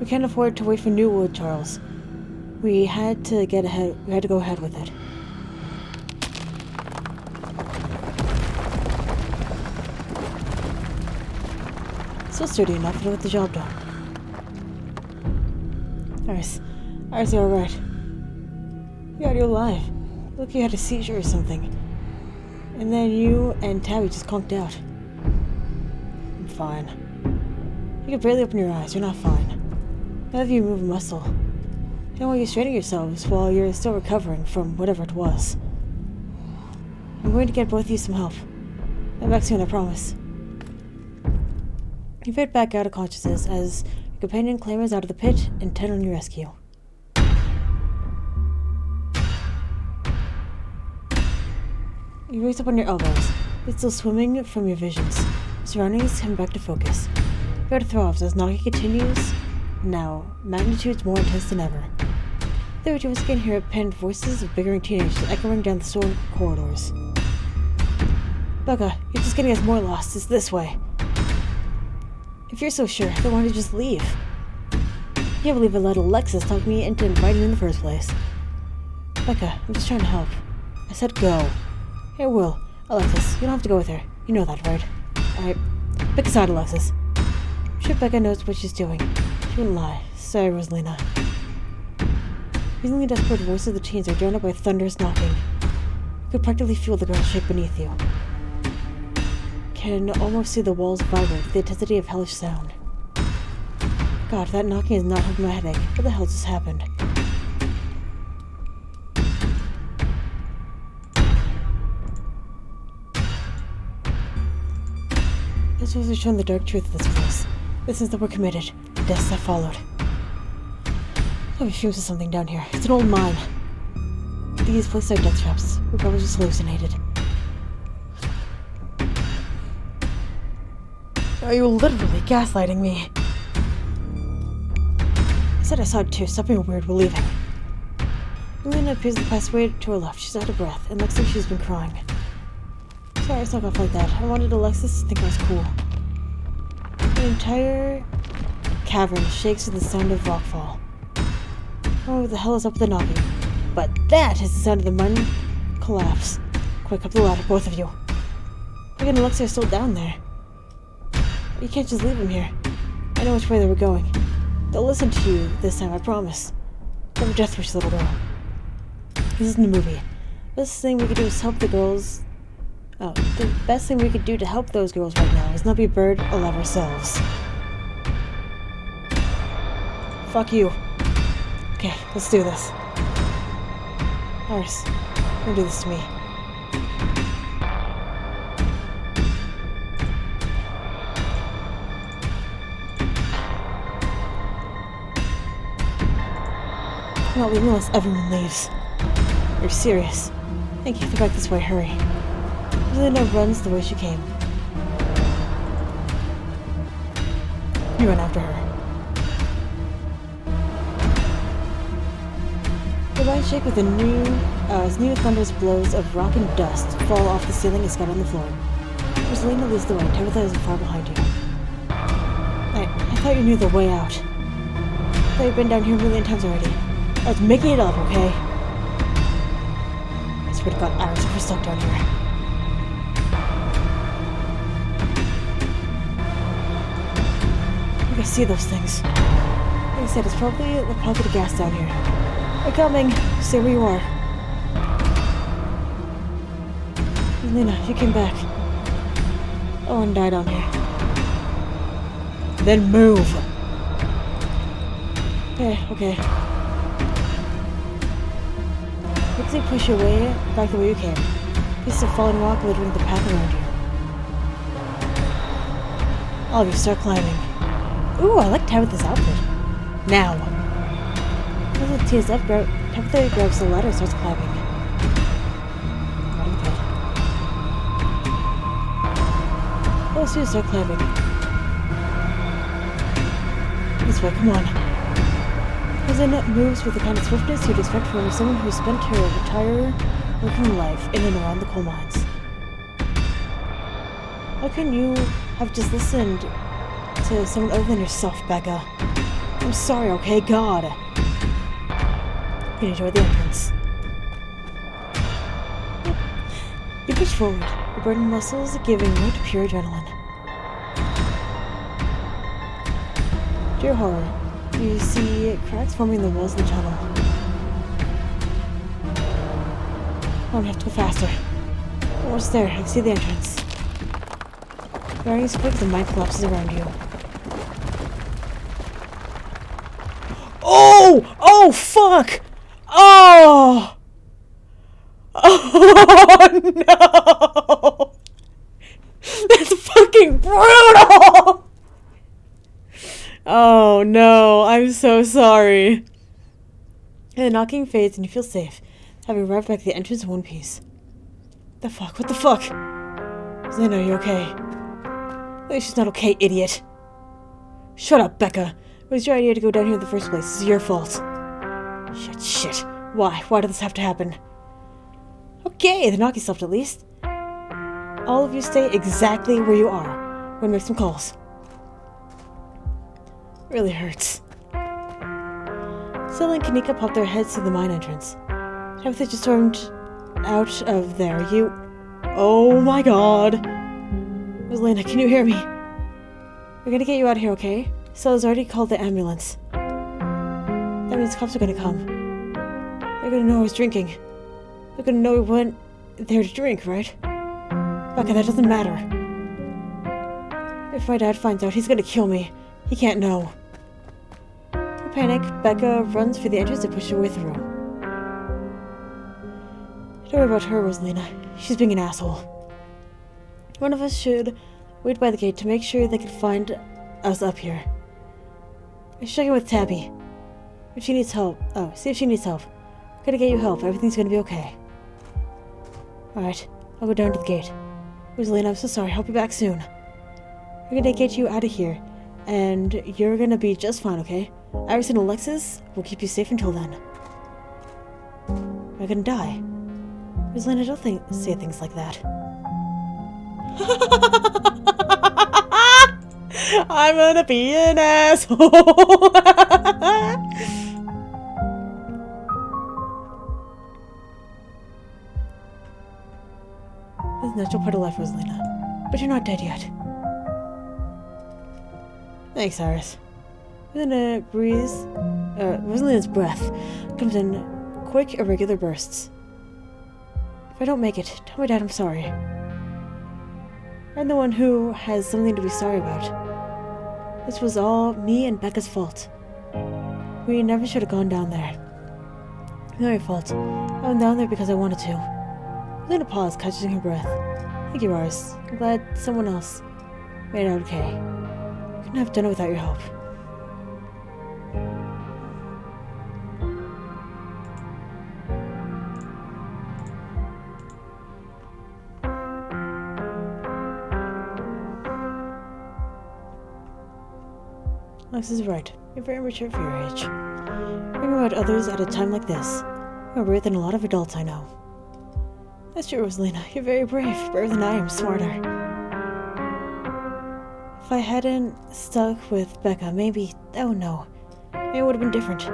[SPEAKER 1] We can't afford to wait for new wood, Charles. We had to get ahead. We had to go ahead with it. So sturdy enough to get the job done. Iris, you're alright. You're alive. Look, you had a seizure or something. And then you and Tabby just conked out. I'm fine. You can barely open your eyes. You're not fine. None of you move a muscle. I don't want you straining yourselves while you're still recovering from whatever it was. I'm going to get both of you some help. I'm back soon, I promise. You fade back out of consciousness as your companion clambers out of the pit, intent on your rescue. You raise up on your elbows, but still swimming from your visions. Surroundings come back to focus. Your heart throbs as knocking continues. Now, magnitudes more intense than ever. There you once again hear penned voices of bickering teenagers echoing down the store corridors. Becca, you're just getting us more lost. It's this way. If you're so sure, then why don't you just leave? I can't believe I let Alexis talk me into inviting you in the first place. Becca, I'm just trying to help. I said go. Hey, Will. Alexis, you don't have to go with her. You know that, right? Alright. Pick a side, Alexis. I'm sure Becca knows what she's doing. She wouldn't lie. Sorry, Rosalina. Reasonably desperate voices of the teens are drowned out by thunderous knocking. You could practically feel the ground shake beneath you. Can almost see the walls vibrate with the intensity of hellish sound. God, that knocking is not helping my headache. What the hell just happened? This was shown the dark truth of this place. The sins that were committed, the deaths that followed. Probably fumes of something down here. It's an old mine. These places are death traps. We probably just hallucinated. Are you literally gaslighting me? I said I saw it too. Stop being weird. We're leaving. Elena appears to pass away to her left. She's out of breath and looks like she's been crying. Sorry I snuck off like that. I wanted Alexis to think I was cool. The entire cavern shakes with the sound of rockfall. Oh, what the hell is up with the knocking? But that is the sound of the mine collapse. Quick, up the ladder, both of you. Look, and Alexis are still down there. You can't just leave them here. I know which way they were going. They'll listen to you this time, I promise. Never death wish, little girl. This isn't a movie. The best thing we could do is help the girls. Oh, the best thing we could do to help those girls right now is not be buried alive ourselves. Fuck you. Okay, let's do this. Iris, don't do this to me. I'm not leaving unless everyone leaves. You're serious. Thank you. Get back this way. Hurry. Rosalina runs the way she came. You run after her. The lines shake with the as new thunderous blows of rock and dust fall off the ceiling and scatter on the floor. Rosalina leads the way. Tabitha isn't far behind you. I thought you knew the way out. I thought you've been down here a million times already. I was making it up, okay? I swear to God, Iris, if we're stuck down here. I can see those things. Like I said, it's probably the pocket of gas down here. They're coming. Stay where you are. Lena, you came back. Owen died down here. Then move. Okay. Quickly push your way back the way you came. Pieces of fallen rock littering the path around you. All of you start climbing. Ooh, I like Tabitha's outfit. Now. As it tears up, Tabitha grabs the ladder and starts climbing. Oh, so you start climbing. This way, come on. Rosalina moves with the kind of swiftness you'd expect from someone who spent her entire working life in and around the coal mines. How can you have just listened to someone other than yourself, Becca? I'm sorry, okay? God. You enjoy the entrance. You push forward, your burdened muscles giving way to pure adrenaline. To your horror, you see cracks forming in the walls of the tunnel. I'm gonna have to go faster. Almost there. I see the entrance. Guarding is quick, the mine collapses around you. Oh! Oh, fuck! Oh! Oh, no! That's fucking brutal! Oh, no. I'm so sorry. And the knocking fades and you feel safe, having arrived back at the entrance in one piece. The fuck? What the fuck? Zelena, are you okay? At least she's not okay, idiot. Shut up, Becca. It was your idea to go down here in the first place. This is your fault. Shit. Why? Why did this have to happen? Okay, the knocking stopped at least. All of you stay exactly where you are. We're gonna make some calls. It really hurts. Stella and Kanika popped their heads through the mine entrance. Tabitha just stormed out of there. You... Oh my god. Zelena, can you hear me? We're gonna get you out of here, okay? Stella's already called the ambulance. That means cops are gonna come. They're gonna know I was drinking. They're gonna know we went there to drink, right? Becca, that doesn't matter. If my dad finds out, he's gonna kill me. He can't know. In panic, Becca runs for the entrance and pushes her way through. Don't worry about her, Rosalina. She's being an asshole. One of us should wait by the gate to make sure they can find us up here. I should check in with Tabby. If she needs help. Oh, see if she needs help. I'm gonna get you help. Everything's gonna be okay. Alright, I'll go down to the gate. Rosalina, I'm so sorry. I'll be back soon. We're gonna get you out of here, and you're gonna be just fine, okay? Iris and Alexis will keep you safe until then. Am I gonna die? Rosalina, don't say things like that. I'm gonna be an asshole. That's a natural part of life, Rosalina. But you're not dead yet. Thanks, Iris. Rosalina's breath comes in quick, irregular bursts. If I don't make it, tell my dad I'm sorry. I'm the one who has something to be sorry about. This was all me and Becca's fault. We never should have gone down there. Not your fault. I went down there because I wanted to. Rosalina paused, catching her breath. Thank you, Iris. I'm glad someone else made it out okay. Couldn't have done it without your help. Alex is right. You're very mature for your age. Thinking about others at a time like this. You're braver than a lot of adults I know. That's true, Rosalina. You're very brave. Braver than I am. Smarter. If I hadn't stuck with Becca, maybe... Oh no. Maybe it would have been different.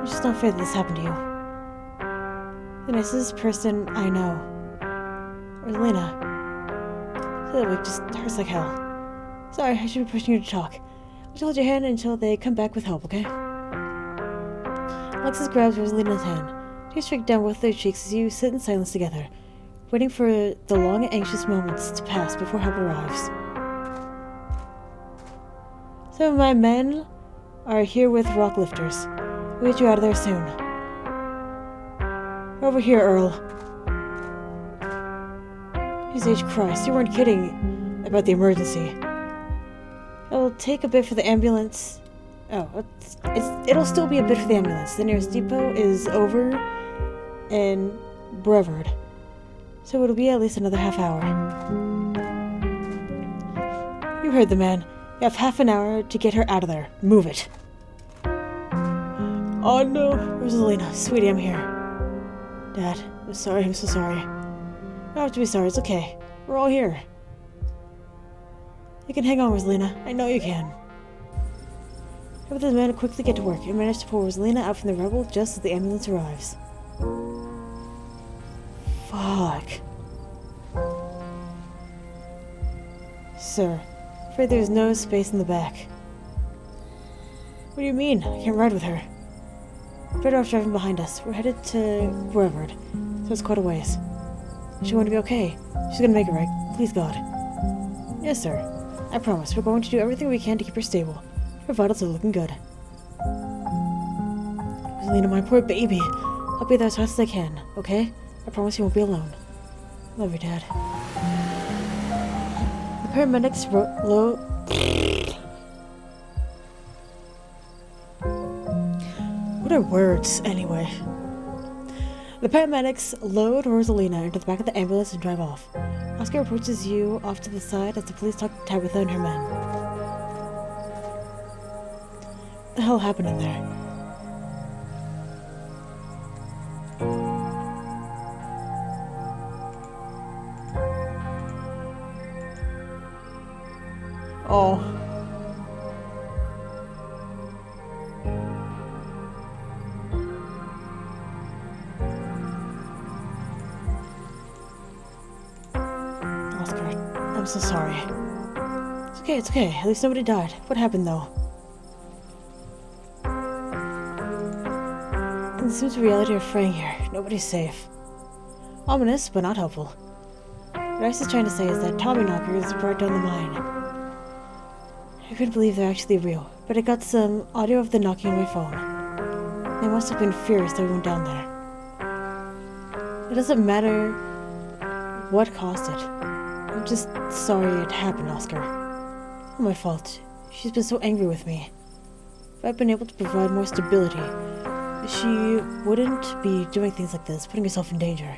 [SPEAKER 1] It's just not fair that this happened to you. The nicest person I know. Rosalina. That week just hurts like hell. Sorry, I should be pushing you to talk. Just hold your hand until they come back with help, okay? Alexis grabs Rosalina's hand. Tears streak down both their cheeks as you sit in silence together, waiting for the long, anxious moments to pass before help arrives. Some of my men are here with rock lifters. We'll get you out of there soon. Over here, Earl. Jesus Christ, you weren't kidding about the emergency. It'll take a bit for the ambulance. Oh, it'll still be a bit for the ambulance. The nearest depot is over in GamesRHard, so it'll be at least another half hour. You heard the man. You have half an hour to get her out of there. Move it. Oh no, Rosalina, sweetie, I'm here. Dad, I'm sorry. I'm so sorry. You don't have to be sorry. It's okay. We're all here. You can hang on, Rosalina. I know you can. Have the men quickly get to work and manage to pull Rosalina out from the rubble just as the ambulance arrives. Fuck. Sir, I'm afraid there's no space in the back. What do you mean? I can't ride with her. Better off driving behind us. We're headed to GamesRHard, so it's quite a ways. She's going to be okay. She's gonna make it right. Please, God. Yes, sir. I promise. We're going to do everything we can to keep her stable. Her vitals are looking good. Rosalina, my poor baby. I'll be there as fast as I can, okay? I promise you won't be alone. Love you, Dad. The paramedics What are words, anyway? The paramedics load Rosalina into the back of the ambulance and drive off. Oscar approaches you off to the side as the police talk to Tabitha and her men. What the hell happened in there? Oh. Oscar, I'm so sorry. It's okay. At least nobody died. What happened, though? The suits of reality are fraying here. Nobody's safe. Ominous, but not helpful. What Ice is trying to say is that Tommy knockers brought down the mine. I couldn't believe they're actually real, but I got some audio of the knocking on my phone. They must have been furious that we went down there. It doesn't matter what caused it. I'm just sorry it happened, Oscar. Not my fault. She's been so angry with me. If I'd been able to provide more stability, she wouldn't be doing things like this, putting herself in danger.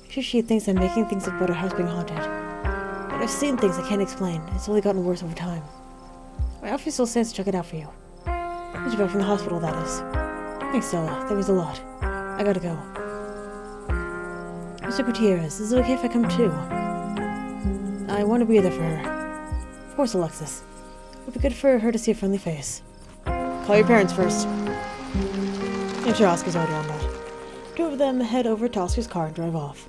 [SPEAKER 1] Sure, she thinks I'm making things about her house being haunted. But I've seen things I can't explain. It's only gotten worse over time. My office still stands to check it out for you. Get you back from the hospital, that is. Thanks, Stella. That means a lot. I gotta go. Mr. Gutierrez, is it okay if I come too? I want to be there for her. Of course, Alexis. It would be good for her to see a friendly face. Call your parents first. I'm sure Oscar's already on that. Two of them head over to Oscar's car and drive off.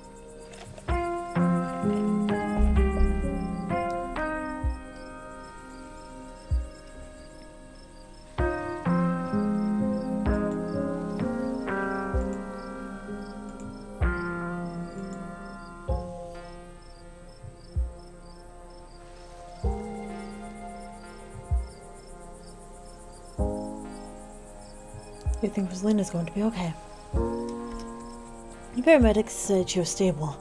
[SPEAKER 1] You think Rosalina's going to be okay? The paramedics said she was stable.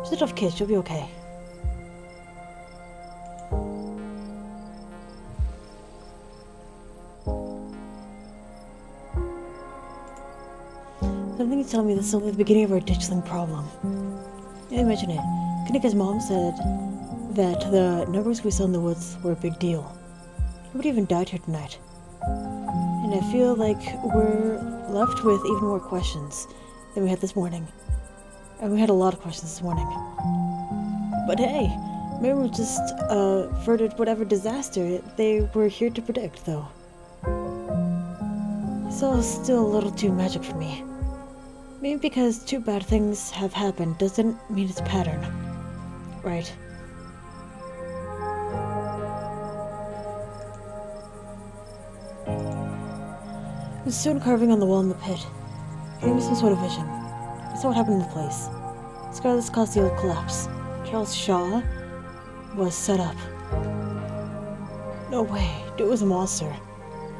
[SPEAKER 1] She's a tough kid, she'll be okay. Something is telling me this is only the beginning of our ditchling problem. Imagine it. Kanika's mom said that the numbers we saw in the woods were a big deal. Nobody even died here tonight. And I feel like we're left with even more questions than we had this morning. And we had a lot of questions this morning. But hey, maybe we just averted whatever disaster they were here to predict, though. It's all still a little too magic for me. Maybe because two bad things have happened doesn't mean it's a pattern. Right? There's stone carving on the wall in the pit. Gave me some sort of vision. I saw what happened in the place. Scarlet's caused the old collapse. Charles Shaw was set up. No way. Dude was a monster.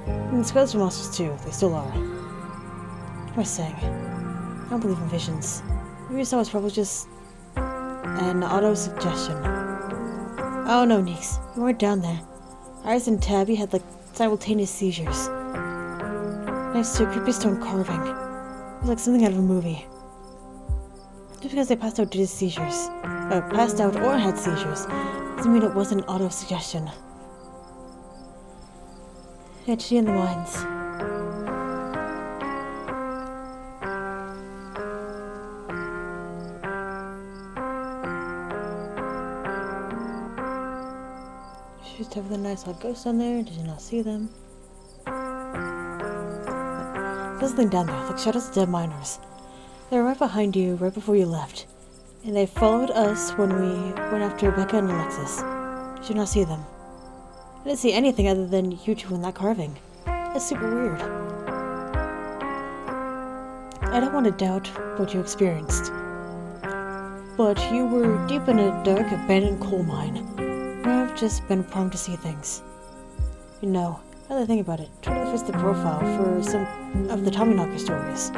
[SPEAKER 1] And Scarlet's were monsters too. They still are. What am I saying? I don't believe in visions. Maybe you saw was probably just an auto-suggestion. Oh no, Neeks. You weren't down there. Iris and Tabby had like simultaneous seizures. Next to a creepy stone carving. It was like something out of a movie. Just because they passed out or had seizures, doesn't mean it wasn't auto-suggestion. Entity in the mines. She used to have the nice hot ghosts down there. Did you not see them? There's something down there, like shadows of dead miners. They were right behind you, right before you left. And they followed us when we went after Rebecca and Alexis. Did you not see them? I didn't see anything other than you two in that carving. That's super weird. I don't want to doubt what you experienced. but you were deep in a dark, abandoned coal mine. I've just been primed to see things. You know, now that I think about it, totally fits the profile for some of the Tommyknocker stories.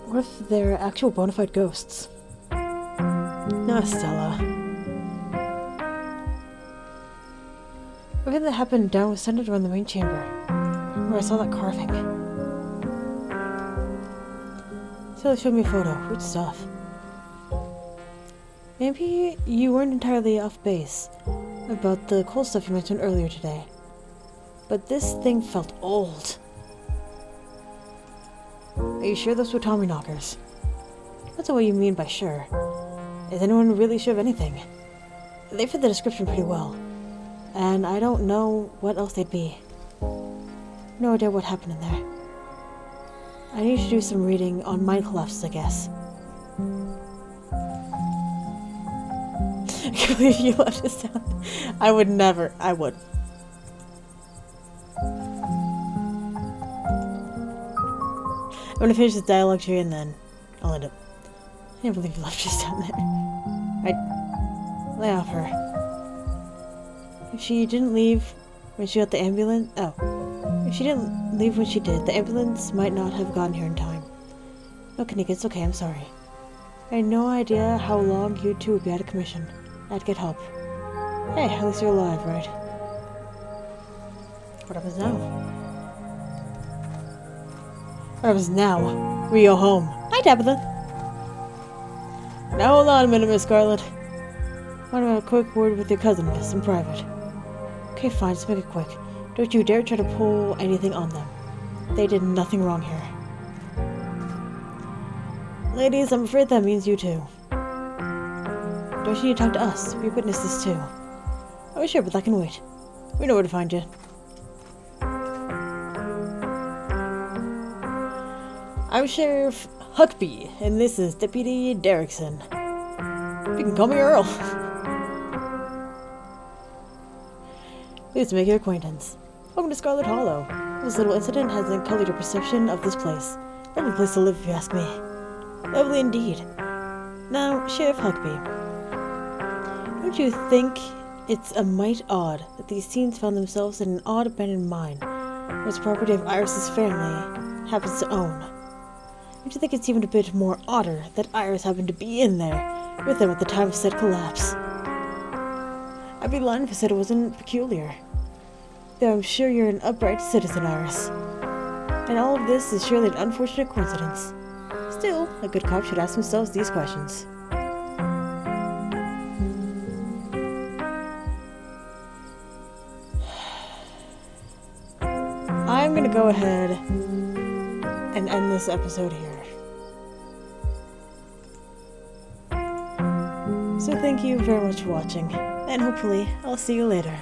[SPEAKER 1] What if they're actual bona fide ghosts? No, Stella. Everything that happened down was centered around the main chamber, where I saw that carving. Stella showed me a photo. Weird stuff. Maybe you weren't entirely off base about the coal stuff you mentioned earlier today. But this thing felt old. Are you sure those were Tommyknockers? What's what you mean by sure? Is anyone really sure of anything? They fit the description pretty well. And I don't know what else they'd be. No idea what happened in there. I need to do some reading on mind collapses, I guess. I can't believe you left this down. I would never. I would. I'm gonna finish this dialogue tree and then I'll end up. I can't believe you left this down there. I'd lay off her. If she didn't leave when she got the ambulance. Oh. If she didn't leave when she did, the ambulance might not have gotten here in time. No, Kanika, it's okay, I'm sorry. I had no idea how long you two would be out of commission. I'd get help. Hey, at least you're alive, right? What happens now? What happens now? We go home. Hi, Tabitha. Now hold on a minute, Miss Scarlet. I want to have a quick word with your cousin, miss, in private. Okay, fine, just make it quick. Don't you dare try to pull anything on them. They did nothing wrong here. Ladies, I'm afraid that means you too. Don't you need to talk to us? We witnessed this too. Oh, sure, but that can wait. We know where to find you. I'm Sheriff Huckabee, and this is Deputy Derrickson. You can call me Earl. Pleased to make your acquaintance. Welcome to Scarlet Hollow. This little incident has uncolored your perception of this place. Lovely place to live, if you ask me. Lovely indeed. Now, Sheriff Huckabee, don't you think it's a mite odd that these teens found themselves in an odd abandoned mine, which the property of Iris's family happens to own? Don't you think it's even a bit more odder that Iris happened to be in there with them at the time of said collapse? I'd be lying if I said it wasn't peculiar. Though I'm sure you're an upright citizen, Iris. And all of this is surely an unfortunate coincidence. Still, a good cop should ask themselves these questions. I'm gonna go ahead and end this episode here. So thank you very much for watching, and hopefully I'll see you later.